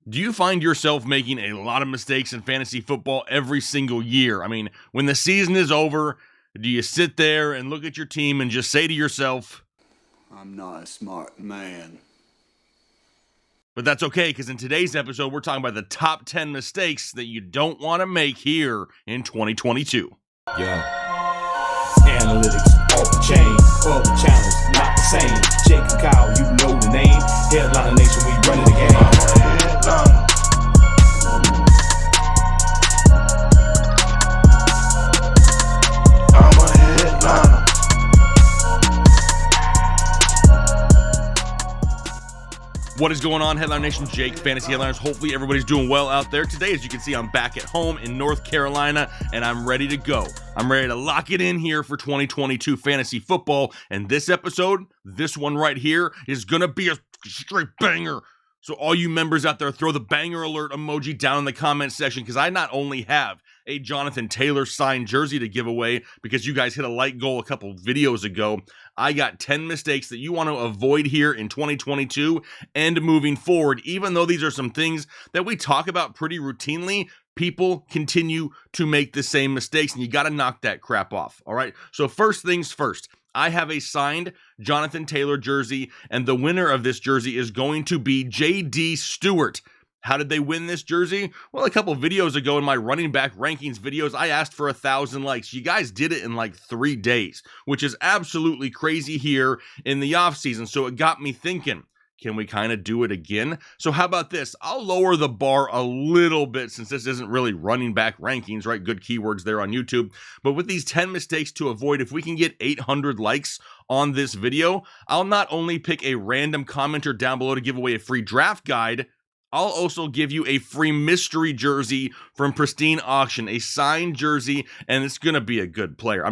Do you find yourself making a lot of mistakes in fantasy football every single year? I mean, when the season is over, do you sit there and look at your team and just say to yourself, I'm not a smart man. but that's okay, because in today's episode, we're talking about the top 10 mistakes that you don't want to make here in 2022. Yeah. Analytics off the chain, other channels not the same. Jake and Kyle, you know the name. Headliner Nation, we running the game. I'm a headliner. What is going on, Headline Nation? Jake, Fantasy Headliners. Hopefully everybody's doing well out there. Today, as you can see, I'm back at home in North Carolina, and I'm ready to go. I'm ready to lock it in here for 2022 fantasy football, and this episode, this one right here, is going to be a straight banger. So all you members out there, throw the banger alert emoji down in the comment section, because I not only have a Jonathan Taylor signed jersey to give away, because you guys hit a like goal a couple videos ago, I got 10 mistakes that you want to avoid here in 2022 and moving forward. Even though these are some things that we talk about pretty routinely, people continue to make the same mistakes, and you got to knock that crap off, all right? So first things first, I have a signed Jonathan Taylor jersey, and the winner of this jersey is going to be J.D. Stewart. How did they win this jersey? Well, a couple videos ago in my running back rankings videos, I asked for 1,000 likes. You guys did it in like 3 days, which is absolutely crazy here in the offseason. So it got me thinking, can we kind of do it again? So how about this? I'll lower the bar a little bit, since this isn't really running back rankings, right? Good keywords there on YouTube. But with these 10 mistakes to avoid, if we can get 800 likes on this video, I'll not only pick a random commenter down below to give away a free draft guide, I'll also give you a free mystery jersey from Pristine Auction, a signed jersey, and it's going to be a good player.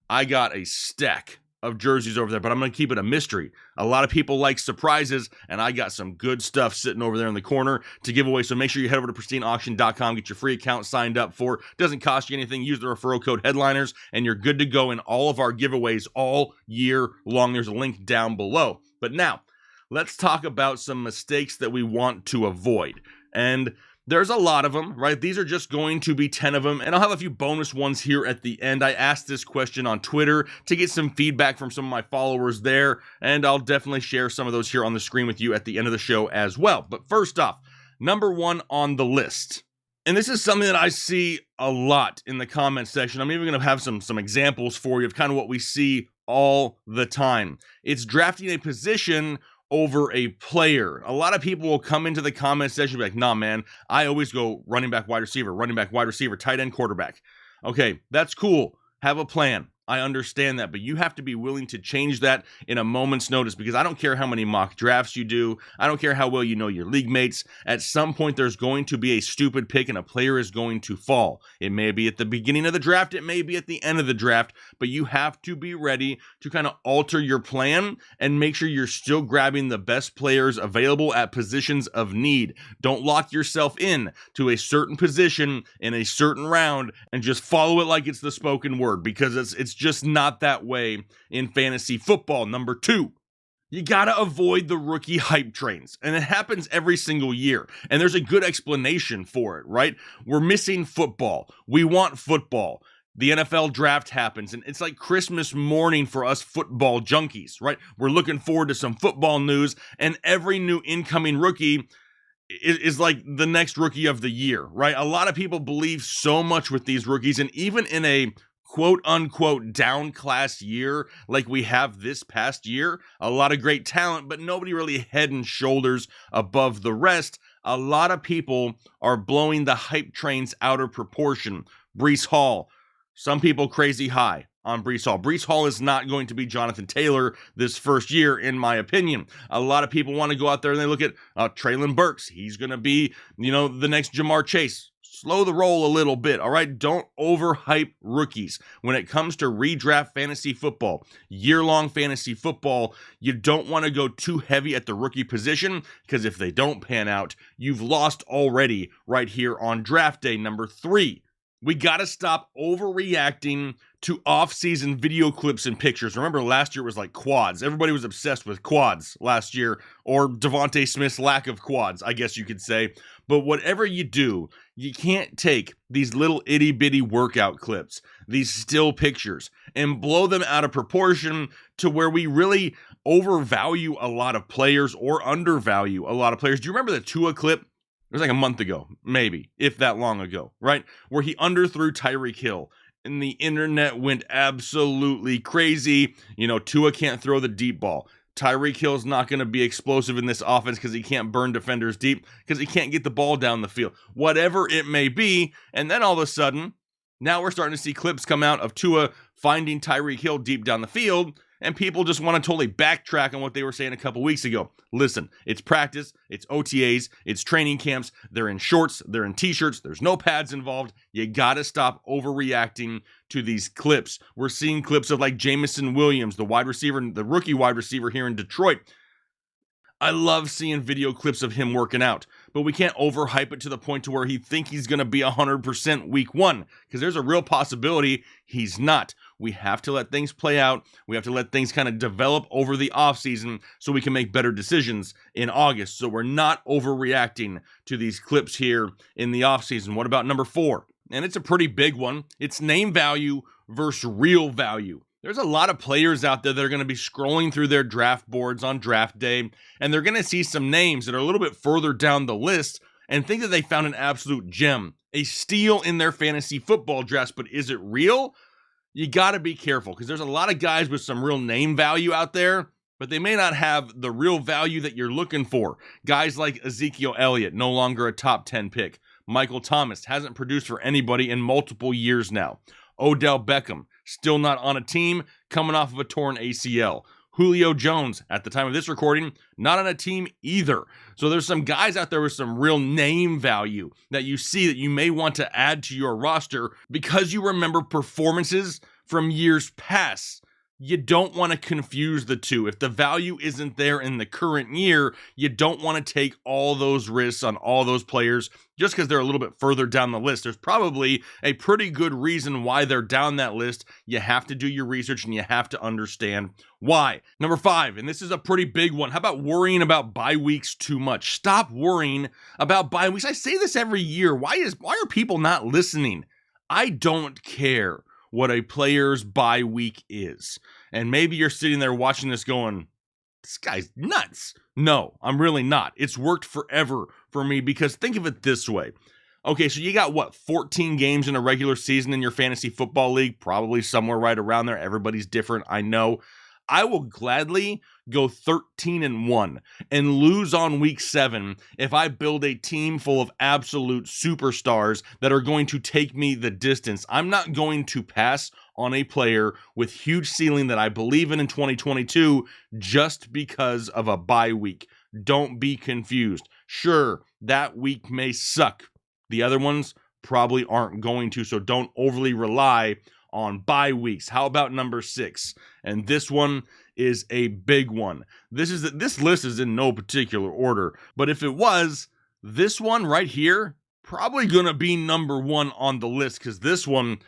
I got a stack of jerseys over there, but I'm going to keep it a mystery. A lot of people like surprises, and I got some good stuff sitting over there in the corner to give away, so make sure you head over to pristineauction.com, get your free account signed up for. Doesn't cost you anything. Use the referral code Headliners, and you're good to go in all of our giveaways all year long. There's a link down below. But now, let's talk about some mistakes that we want to avoid. And there's a lot of them, right? These are just going to be 10 of them, and I'll have a few bonus ones here at the end. I asked this question on Twitter to get some feedback from some of my followers there, and I'll definitely share some of those here on the screen with you at the end of the show as well. But first off, number 1 on the list. And this is something that I see a lot in the comment section. I'm even going to have some examples for you of kind of what we see all the time. It's drafting a position over a player. A lot of people will come into the comment section and be like, nah, man, I always go running back, wide receiver, tight end, quarterback. Okay, that's cool. Have a plan. I understand that, but you have to be willing to change that in a moment's notice, because I don't care how many mock drafts you do. I don't care how well you know your league mates. At some point, there's going to be a stupid pick and a player is going to fall. It may be at the beginning of the draft. It may be at the end of the draft, but you have to be ready to kind of alter your plan and make sure you're still grabbing the best players available at positions of need. Don't lock yourself in to a certain position in a certain round and just follow it like it's the spoken word, because it's just not that way in fantasy football. Number 2, you gotta avoid the rookie hype trains. And it happens every single year. And there's a good explanation for it, right? We're missing football. We want football. The NFL draft happens, and it's like Christmas morning for us football junkies, right? We're looking forward to some football news, and every new incoming rookie is like the next rookie of the year, right? A lot of people believe so much with these rookies, and even in a quote-unquote down-class year like we have this past year, a lot of great talent, but nobody really head and shoulders above the rest. A lot of people are blowing the hype trains out of proportion. Breece Hall, some people crazy high on Breece Hall. Breece Hall is not going to be Jonathan Taylor this first year, in my opinion. A lot of people want to go out there and they look at Treylon Burks. He's going to be, the next Jamar Chase. Slow the roll a little bit, all right? Don't overhype rookies. When it comes to redraft fantasy football, year-long fantasy football, you don't want to go too heavy at the rookie position, because if they don't pan out, you've lost already right here on draft day. Number 3, We got to stop overreacting to off-season video clips and pictures. Remember, last year was like quads. Everybody was obsessed with quads last year, or Devontae Smith's lack of quads, I guess you could say. But whatever you do, you can't take these little itty-bitty workout clips, these still pictures, and blow them out of proportion to where we really overvalue a lot of players or undervalue a lot of players. Do you remember the Tua clip? It was like a month ago, maybe, if that long ago, right? Where he underthrew Tyreek Hill, and the internet went absolutely crazy. You know, Tua can't throw the deep ball. Tyreek Hill's not going to be explosive in this offense because he can't burn defenders deep, because he can't get the ball down the field. Whatever it may be, and then all of a sudden, now we're starting to see clips come out of Tua finding Tyreek Hill deep down the field, and people just want to totally backtrack on what they were saying a couple weeks ago. Listen, it's practice, it's OTAs, it's training camps, they're in shorts, they're in t-shirts, there's no pads involved. You gotta stop overreacting to these clips. We're seeing clips of like Jamison Williams, the wide receiver, the rookie wide receiver here in Detroit. I love seeing video clips of him working out, but we can't overhype it to the point to where he think he's going to be 100% week one, because there's a real possibility he's not. We have to let things play out. We have to let things kind of develop over the offseason so we can make better decisions in August. So we're not overreacting to these clips here in the offseason. What about number 4? And it's a pretty big one. It's name value versus real value. There's a lot of players out there that are going to be scrolling through their draft boards on draft day, and they're going to see some names that are a little bit further down the list and think that they found an absolute gem, a steal in their fantasy football drafts. But is it real? You got to be careful, because there's a lot of guys with some real name value out there, but they may not have the real value that you're looking for. Guys like Ezekiel Elliott, no longer a top 10 pick. Michael Thomas hasn't produced for anybody in multiple years now. Odell Beckham, still not on a team, coming off of a torn ACL. Julio Jones, at the time of this recording, not on a team either. So there's some guys out there with some real name value that you see that you may want to add to your roster because you remember performances from years past. You don't want to confuse the two. If the value isn't there in the current year, you don't want to take all those risks on all those players just because they're a little bit further down the list. There's probably a pretty good reason why they're down that list. You have to do your research and you have to understand why. Number 5, and this is a pretty big one. How about worrying about bye weeks too much? Stop worrying about bye weeks. I say this every year. Why are people not listening? I don't care what a player's bye week is. And maybe you're sitting there watching this going, this guy's nuts. No, I'm really not. It's worked forever for me, because think of it this way. Okay, so you got 14 games in a regular season in your fantasy football league? Probably somewhere right around there. Everybody's different, I know. I will gladly go 13-1 and lose on week 7 if I build a team full of absolute superstars that are going to take me the distance. I'm not going to pass on a player with huge ceiling that I believe in 2022 just because of a bye week. Don't be confused. Sure, that week may suck. The other ones probably aren't going to, so don't overly rely on bye weeks. How about number 6? And this one is a big one. This list is in no particular order, but if it was, this one right here probably gonna be number 1 on the list, because this one,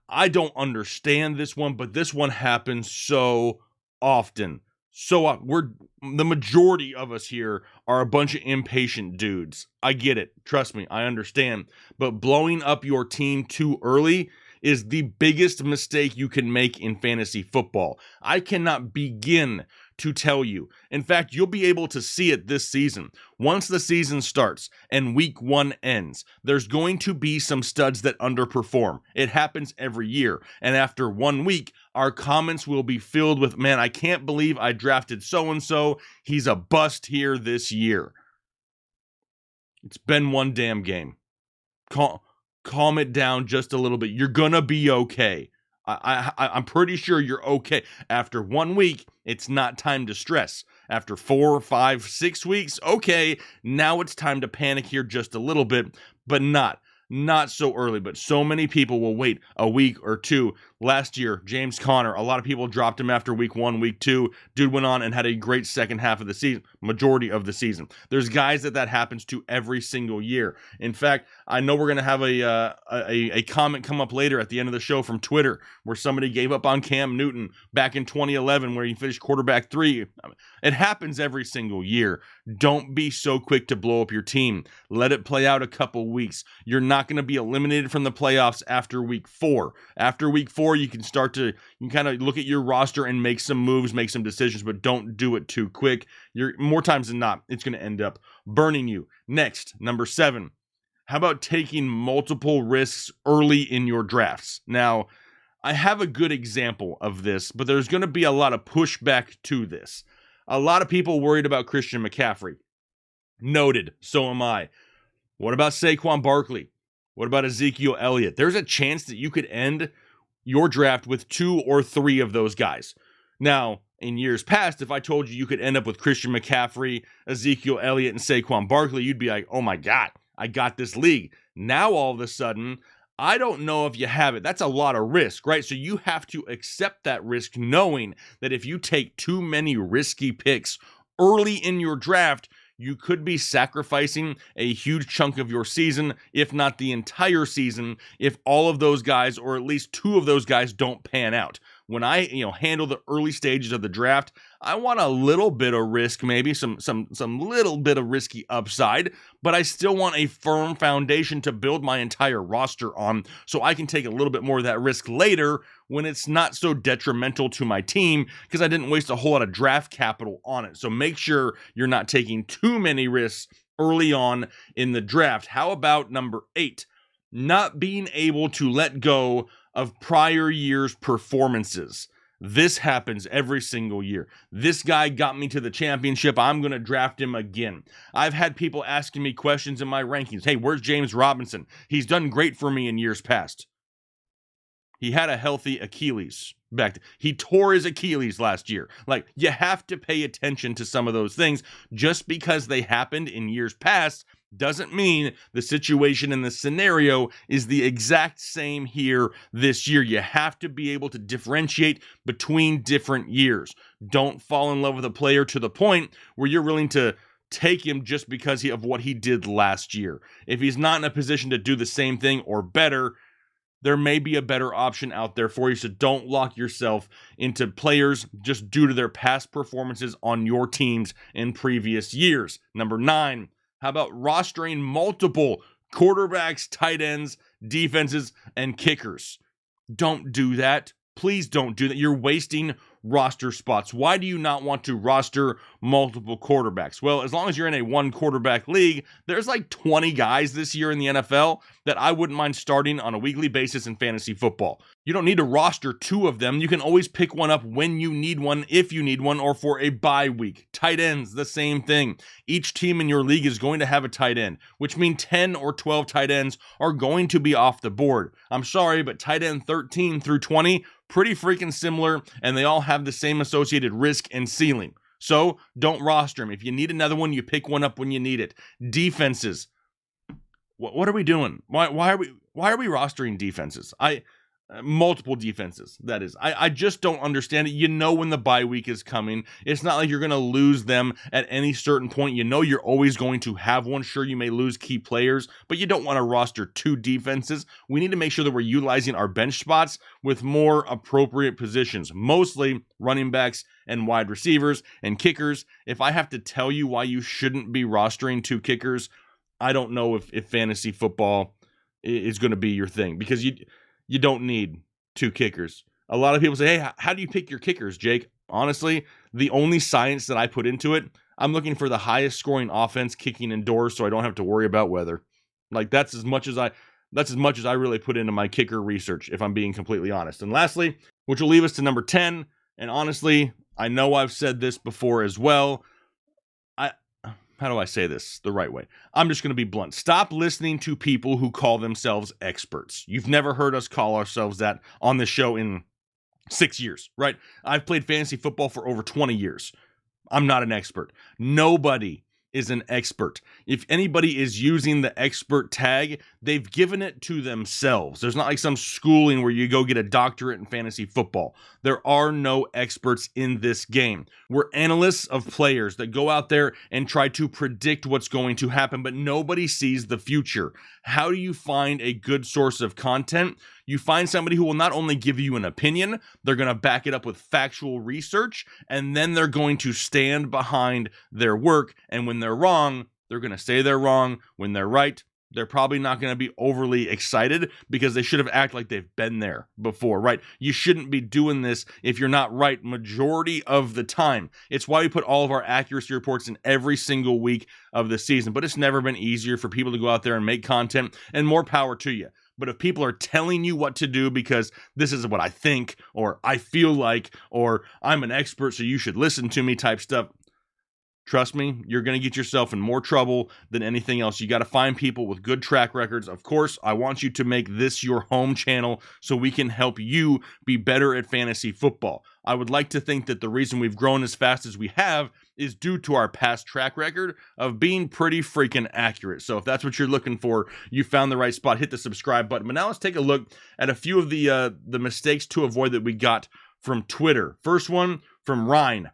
I don't understand this one, but this one happens so often. So the majority of us here are a bunch of impatient dudes. I get it. Trust me, I understand. But blowing up your team too early is the biggest mistake you can make in fantasy football. I cannot begin to tell you. In fact, you'll be able to see it this season. Once the season starts and week 1 ends, there's going to be some studs that underperform. It happens every year. And after 1 week, our comments will be filled with, man, I can't believe I drafted so-and-so. He's a bust here this year. It's been one damn game. Calm it down just a little bit. You're gonna be okay. I'm pretty sure you're okay. After 1 week, it's not time to stress. After 4, 5, 6 weeks, okay, now it's time to panic here just a little bit, but not not so early, but so many people will wait a week or two. Last year, James Conner, a lot of people dropped him after week 1, week 2. Dude went on and had a great second half of the season, majority of the season. There's guys that happens to every single year. In fact, I know we're going to have a comment come up later at the end of the show from Twitter where somebody gave up on Cam Newton back in 2011 where he finished quarterback 3. It happens every single year. Don't be so quick to blow up your team. Let it play out a couple weeks. You're not going to be eliminated from the playoffs after week 4. After week 4, you can kind of look at your roster and make some moves, make some decisions, but don't do it too quick. More times than not, it's going to end up burning you. Next, number 7. How about taking multiple risks early in your drafts? Now, I have a good example of this, but there's going to be a lot of pushback to this. A lot of people worried about Christian McCaffrey. Noted. So am I. What about Saquon Barkley? What about Ezekiel Elliott? There's a chance that you could end your draft with 2 or 3 of those guys. Now, in years past, if I told you could end up with Christian McCaffrey, Ezekiel Elliott, and Saquon Barkley, you'd be like, oh my God, I got this league. Now, all of a sudden, I don't know if you have it. That's a lot of risk, right? So you have to accept that risk knowing that if you take too many risky picks early in your draft, you could be sacrificing a huge chunk of your season, if not the entire season, if all of those guys, or at least 2 of those guys, don't pan out. When I, handle the early stages of the draft, I want a little bit of risk, maybe some little bit of risky upside, but I still want a firm foundation to build my entire roster on, so I can take a little bit more of that risk later when it's not so detrimental to my team because I didn't waste a whole lot of draft capital on it. So make sure you're not taking too many risks early on in the draft. How about number 8? Not being able to let go of prior year's performances. This happens every single year. This guy got me to the championship. I'm going to draft him again. I've had people asking me questions in my rankings. Hey, where's James Robinson? He's done great for me in years past. He had a healthy Achilles back. He tore his Achilles last year. You have to pay attention to some of those things. Just because they happened in years past doesn't mean the situation and the scenario is the exact same here this year. You have to be able to differentiate between different years. Don't fall in love with a player to the point where you're willing to take him just because of what he did last year. If he's not in a position to do the same thing or better, there may be a better option out there for you, so don't lock yourself into players just due to their past performances on your teams in previous years. Number 9, how about rostering multiple quarterbacks, tight ends, defenses, and kickers? Don't do that. Please don't do that. You're wasting roster spots. Why do you not want to roster multiple quarterbacks? Well, as long as you're in a 1 quarterback league, there's 20 guys this year in the NFL that I wouldn't mind starting on a weekly basis in fantasy football. You don't need to roster 2 of them. You can always pick one up when you need one, if you need one, or for a bye week. Tight ends, the same thing. Each team in your league is going to have a tight end, which means 10 or 12 tight ends are going to be off the board. I'm sorry, but tight end 13 through 20, pretty freaking similar, and they all have the same associated risk and ceiling. So don't roster them. If you need another one, you pick one up when you need it. Defenses. What are we doing? Why are we rostering defenses? Multiple defenses, that is. I just don't understand it. You know when the bye week is coming. It's not like you're going to lose them at any certain point. You know you're always going to have one. Sure, you may lose key players, but you don't want to roster 2 defenses. We need to make sure that we're utilizing our bench spots with more appropriate positions, mostly running backs and wide receivers and kickers. If I have to tell you why you shouldn't be rostering 2 kickers, I don't know if fantasy football is going to be your thing, because you don't need 2 kickers. A lot of people say, hey, how do you pick your kickers, Jake? Honestly, the only science that I put into it, I'm looking for the highest scoring offense kicking indoors so I don't have to worry about weather. That's as much as I really put into my kicker research, if I'm being completely honest. And lastly, which will leave us to number 10, and honestly, I know I've said this before as well. How do I say this the right way? I'm just going to be blunt. Stop listening to people who call themselves experts. You've never heard us call ourselves that on this show in 6 years, right? I've played fantasy football for over 20 years. I'm not an expert. Nobody is an expert. If anybody is using the expert tag, they've given it to themselves. There's not like some schooling where you go get a doctorate in fantasy football. There are no experts in this game. We're analysts of players that go out there and try to predict what's going to happen, but nobody sees the future. How do you find a good source of content? You find somebody who will not only give you an opinion, they're going to back it up with factual research, and then they're going to stand behind their work. And when they're wrong, they're going to say they're wrong. When they're right, they're probably not going to be overly excited because they should have acted like they've been there before, right? You shouldn't be doing this if you're not right majority of the time. It's why we put all of our accuracy reports in every single week of the season, but it's never been easier for people to go out there and make content, and more power to you. But if people are telling you what to do because this is what I think, or I feel like, or I'm an expert so you should listen to me type stuff, trust me, you're going to get yourself in more trouble than anything else. You got to find people with good track records. Of course, I want you to make this your home channel so we can help you be better at fantasy football. I would like to think that the reason we've grown as fast as we have is due to our past track record of being pretty freaking accurate. So if that's what you're looking for, you found the right spot. Hit the subscribe button. But now let's take a look at a few of the mistakes to avoid that we got from Twitter. First one from Ryan.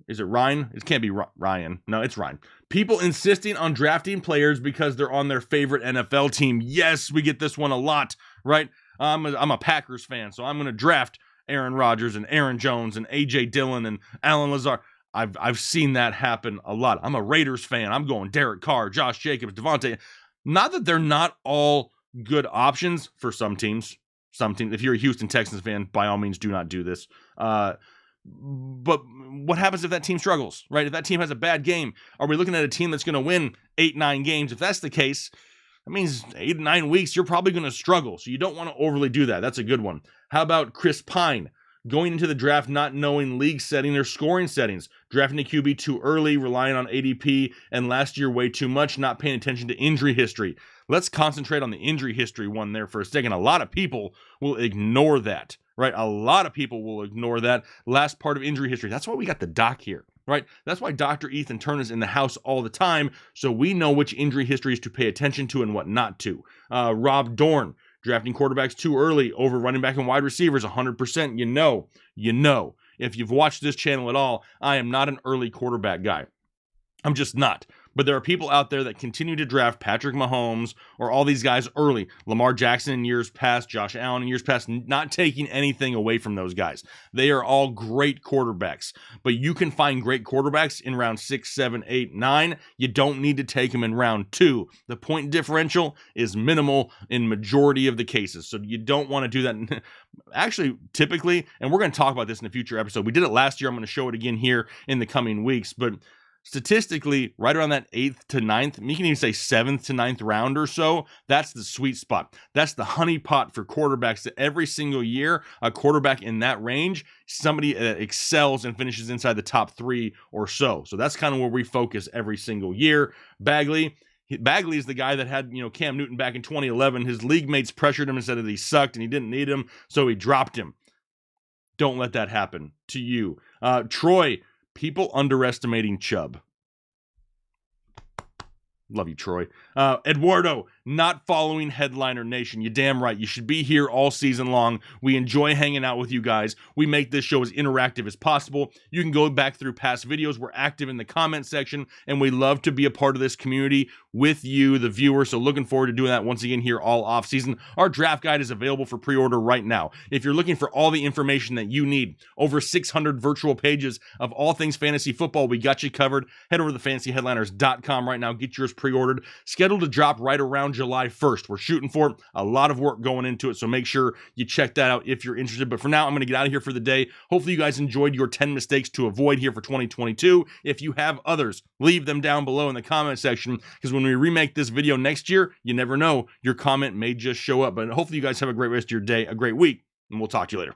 Is it Ryan? It can't be Ryan. No, it's Ryan. People insisting on drafting players because they're on their favorite NFL team. Yes, we get this one a lot, right? I'm a Packers fan, so I'm going to draft Aaron Rodgers and Aaron Jones and A.J. Dillon and Alan Lazard. I've seen that happen a lot. I'm a Raiders fan. I'm going Derek Carr, Josh Jacobs, Devontae. Not that they're not all good options for some teams. Some teams. If you're a Houston Texans fan, by all means, do not do this. But what happens if that team struggles, right? If that team has a bad game, are we looking at a team that's going to win 8-9 games? If that's the case, that means 8 to 9 weeks, you're probably going to struggle. So you don't want to overly do that. That's a good one. How about Chris Pine? Going into the draft not knowing league setting or scoring settings, drafting a QB too early, relying on ADP, and last year way too much, not paying attention to injury history. Let's concentrate on the injury history one there for a second. A lot of people will ignore that, right? A lot of people will ignore that last part of injury history. That's why we got the doc here, right? That's why Dr. Ethan Turner is in the house all the time, so we know which injury histories to pay attention to and what not to. Rob Dorn, drafting quarterbacks too early over running back and wide receivers, 100%. You know. If you've watched this channel at all, I am not an early quarterback guy. I'm just not. But there are people out there that continue to draft Patrick Mahomes or all these guys early. Lamar Jackson in years past, Josh Allen in years past, not taking anything away from those guys. They are all great quarterbacks. But you can find great quarterbacks in round 6, 7, 8, 9. You don't need to take them in round 2. The point differential is minimal in majority of the cases. So you don't want to do that. Actually, typically, and we're going to talk about this in a future episode. We did it last year. I'm going to show it again here in the coming weeks. But statistically, right around that 8th to 9th, you can even say 7th to 9th round or so, that's the sweet spot. That's the honeypot for quarterbacks that every single year, a quarterback in that range, somebody that excels and finishes inside the top 3 or so. So that's kind of where we focus every single year. Bagley is the guy that had, Cam Newton back in 2011. His league mates pressured him and said that he sucked and he didn't need him, so he dropped him. Don't let that happen to you. Troy, people underestimating Chubb. Love you, Troy. Eduardo, not following Headliner Nation. You damn right. You should be here all season long. We enjoy hanging out with you guys. We make this show as interactive as possible. You can go back through past videos. We're active in the comment section, and we love to be a part of this community with you, the viewer. So looking forward to doing that once again here all off season. Our draft guide is available for pre-order right now. If you're looking for all the information that you need, over 600 virtual pages of all things fantasy football, we got you covered. Head over to thefantasyheadliners.com right now. Get yours pre-ordered. Scheduled to drop right around July 1st. We're shooting for it. A lot of work going into it, so make sure you check that out if you're interested. But for now, I'm going to get out of here for the day. Hopefully you guys enjoyed your 10 mistakes to avoid here for 2022. If you have others, leave them down below in the comment section, because when we remake this video next year, you never know, your comment may just show up. But hopefully you guys have a great rest of your day, a great week, and we'll talk to you later.